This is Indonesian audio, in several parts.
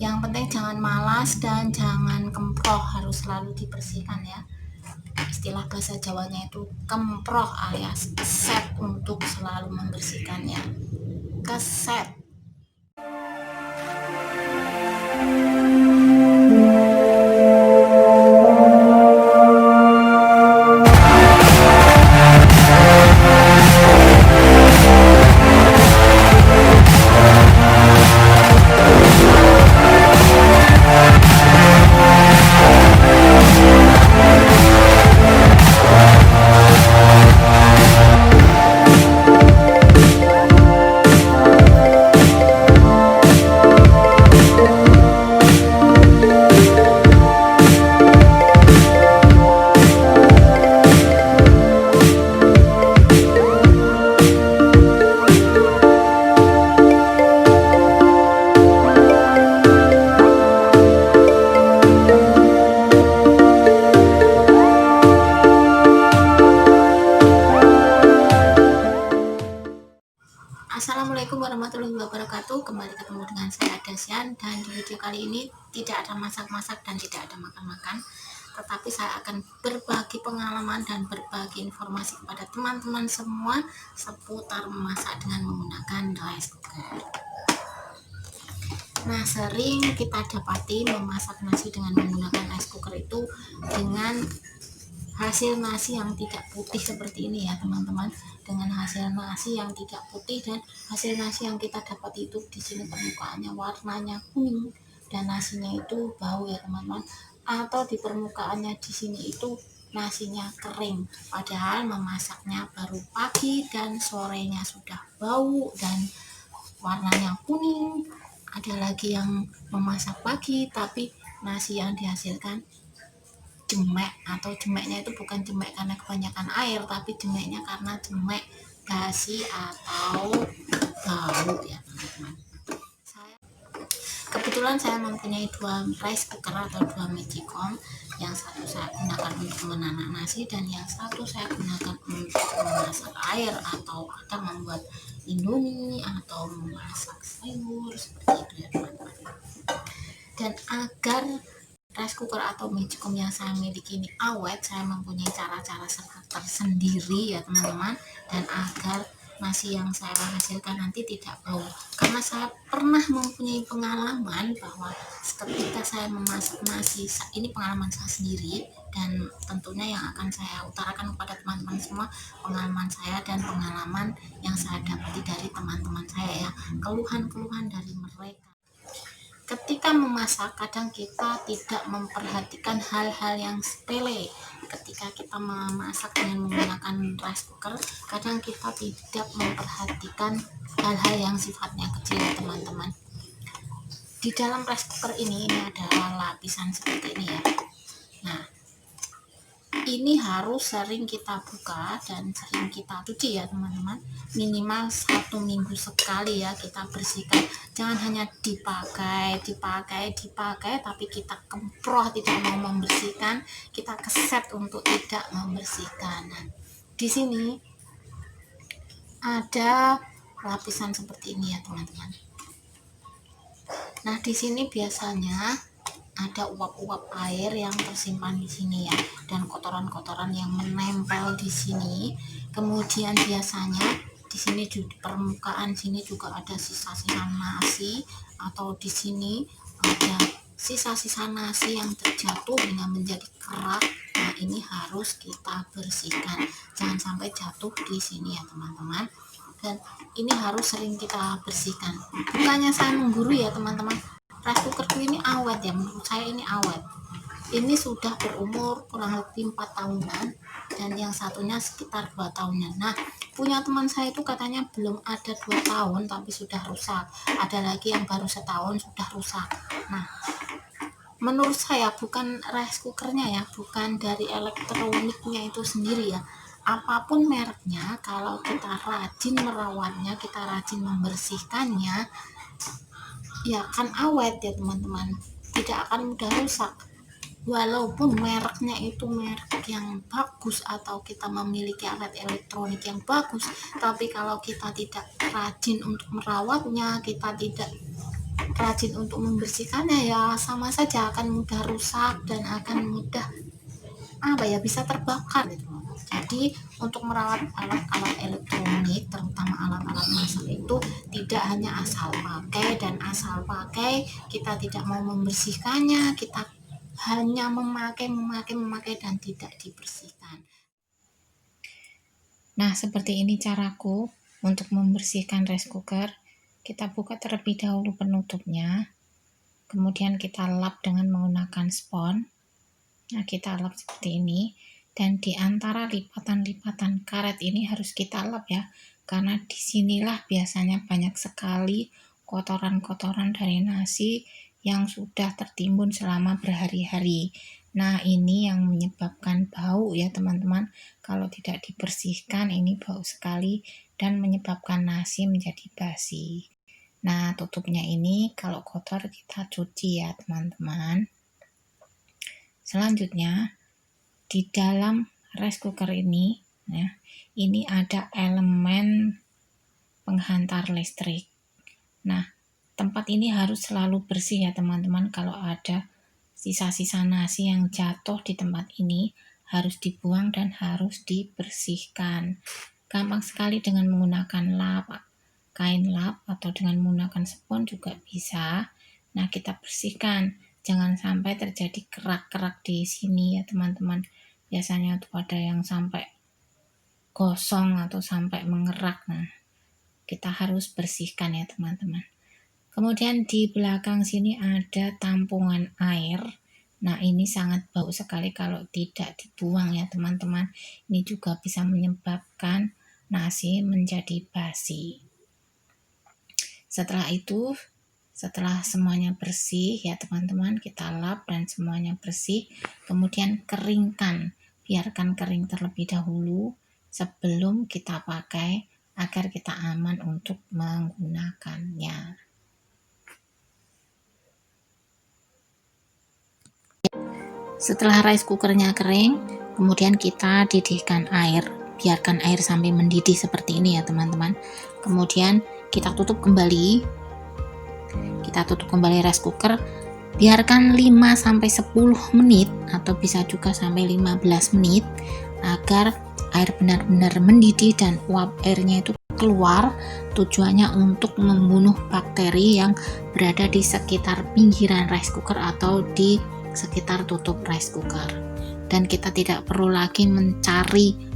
Yang penting jangan malas dan jangan kemproh, harus selalu dibersihkan ya. Istilah bahasa Jawanya itu kemproh alias keset, untuk selalu membersihkannya. Keset. Assalamualaikum warahmatullahi wabarakatuh. Kembali ketemu dengan saya Dasyan, dan di video kali ini tidak ada masak-masak dan tidak ada makan-makan, tetapi saya akan berbagi pengalaman dan berbagi informasi kepada teman-teman semua seputar memasak dengan menggunakan rice cooker. Nah, sering kita dapati memasak nasi dengan menggunakan rice cooker itu dengan hasil nasi yang tidak putih seperti ini ya teman-teman, dengan hasil nasi yang tidak putih, dan hasil nasi yang kita dapat itu di sini permukaannya warnanya kuning dan nasinya itu bau ya teman-teman, atau di permukaannya di sini itu nasinya kering, padahal memasaknya baru pagi dan sorenya sudah bau dan warnanya kuning. Ada lagi yang memasak pagi tapi nasi yang dihasilkan jemek, atau jemeknya itu bukan jemek karena kebanyakan air, tapi jemeknya karena jemek gasi atau bau ya teman-teman. Kebetulan saya mempunyai dua rice cooker atau dua magicom. Yang satu saya gunakan untuk menanak nasi dan yang satu saya gunakan untuk memasak air, atau kadang membuat indomie atau memasak sayur seperti itu ya teman-teman. Dan agar rice cooker atau magicom yang saya miliki ini awet, saya mempunyai cara-cara tersendiri ya teman-teman, dan agar nasi yang saya hasilkan nanti tidak bau, karena saya pernah mempunyai pengalaman bahwa ketika saya memasak nasi, ini pengalaman saya sendiri dan tentunya yang akan saya utarakan kepada teman-teman semua, pengalaman saya dan pengalaman yang saya dapati dari teman-teman saya ya, keluhan-keluhan dari mereka. Ketika memasak, kadang kita tidak memperhatikan hal-hal yang sepele. Ketika kita memasak dengan menggunakan rice cooker, kadang kita tidak memperhatikan hal-hal yang sifatnya kecil teman-teman. Di dalam rice cooker ini ada lapisan seperti ini ya. Nah, ini harus sering kita buka dan sering kita cuci ya teman-teman, minimal 1 minggu sekali ya kita bersihkan. Jangan hanya dipakai tapi kita kemproh, tidak mau membersihkan, kita keset untuk tidak membersihkan. Nah, di sini ada lapisan seperti ini ya teman-teman. Nah, di sini biasanya ada uap-uap air yang tersimpan di sini ya, dan kotoran-kotoran yang menempel di sini. Kemudian biasanya di sini di permukaan sini juga ada sisa-sisa nasi, atau di sini ada sisa-sisa nasi yang terjatuh hingga menjadi kerak. Nah, ini harus kita bersihkan, jangan sampai jatuh di sini ya teman-teman. Dan ini harus sering kita bersihkan. Bukannya saya menggurui ya teman-teman, rice cooker ini awet ya, menurut saya ini awet. Ini sudah berumur kurang lebih 4 tahunan dan yang satunya sekitar 2 tahunan. Nah, punya teman saya itu katanya belum ada 2 tahun tapi sudah rusak, ada lagi yang baru setahun sudah rusak. Nah, menurut saya bukan rice cookernya ya, bukan dari elektroniknya itu sendiri ya, apapun mereknya, kalau kita rajin merawatnya, kita rajin membersihkannya, ya akan awet ya teman-teman, tidak akan mudah rusak. Walaupun mereknya itu merek yang bagus atau kita memiliki alat elektronik yang bagus, tapi kalau kita tidak rajin untuk merawatnya, kita tidak rajin untuk membersihkannya, ya sama saja akan mudah rusak dan akan mudah bisa terbakar gitu. Jadi untuk merawat alat-alat elektronik, terutama alat-alat masak itu tidak hanya asal pakai dan asal pakai, kita tidak mau membersihkannya, kita hanya memakai dan tidak dibersihkan. Nah, seperti ini caraku untuk membersihkan rice cooker. Kita buka terlebih dahulu penutupnya, kemudian kita lap dengan menggunakan spons. Nah, kita lap seperti ini, dan di antara lipatan-lipatan karet ini harus kita lap ya, karena disinilah biasanya banyak sekali kotoran-kotoran dari nasi yang sudah tertimbun selama berhari-hari. Nah, ini yang menyebabkan bau ya teman-teman. Kalau tidak dibersihkan ini bau sekali dan menyebabkan nasi menjadi basi. Nah, tutupnya ini kalau kotor kita cuci ya teman-teman. Selanjutnya, di dalam rice cooker ini ya, ini ada elemen penghantar listrik. Nah, tempat ini harus selalu bersih ya teman-teman. Kalau ada sisa-sisa nasi yang jatuh di tempat ini harus dibuang dan harus dibersihkan. Gampang sekali dengan menggunakan lap, kain lap, atau dengan menggunakan spons juga bisa. Nah, kita bersihkan. Jangan sampai terjadi kerak-kerak di sini ya teman-teman. Biasanya tuh ada yang sampai gosong atau sampai mengerak. Nah, kita harus bersihkan ya teman-teman. Kemudian di belakang sini ada tampungan air. Nah, ini sangat bau sekali kalau tidak dibuang ya teman-teman. Ini juga bisa menyebabkan nasi menjadi basi. Setelah itu, setelah semuanya bersih ya teman-teman, kita lap dan semuanya bersih, kemudian keringkan. Biarkan kering terlebih dahulu sebelum kita pakai agar kita aman untuk menggunakannya. Setelah rice cookernya kering, kemudian kita didihkan air. Biarkan air sampai mendidih seperti ini ya teman-teman. Kemudian kita tutup kembali. Kita tutup kembali rice cooker. Biarkan 5-10 menit atau bisa juga sampai 15 menit agar air benar-benar mendidih dan uap airnya itu keluar. Tujuannya untuk membunuh bakteri yang berada di sekitar pinggiran rice cooker atau di sekitar tutup rice cooker. Dan kita tidak perlu lagi mencari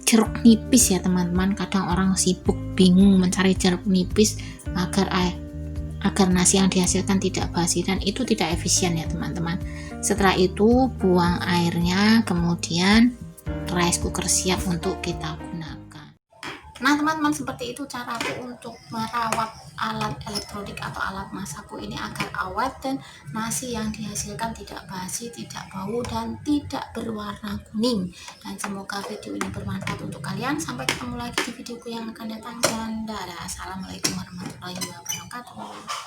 jeruk nipis ya teman-teman. Kadang orang sibuk bingung mencari jeruk nipis agar nasi yang dihasilkan tidak basi, dan itu tidak efisien ya teman-teman. Setelah itu buang airnya, kemudian rice cooker siap untuk kita gunakan. Nah teman-teman, seperti itu caraku untuk merawat alat elektronik atau alat masakku ini agar awet dan nasi yang dihasilkan tidak basi, tidak bau, dan tidak berwarna kuning. Dan semoga video ini bermanfaat untuk kalian. Sampai ketemu lagi di videoku yang akan datang, dan dadah. Assalamualaikum warahmatullahi wabarakatuh.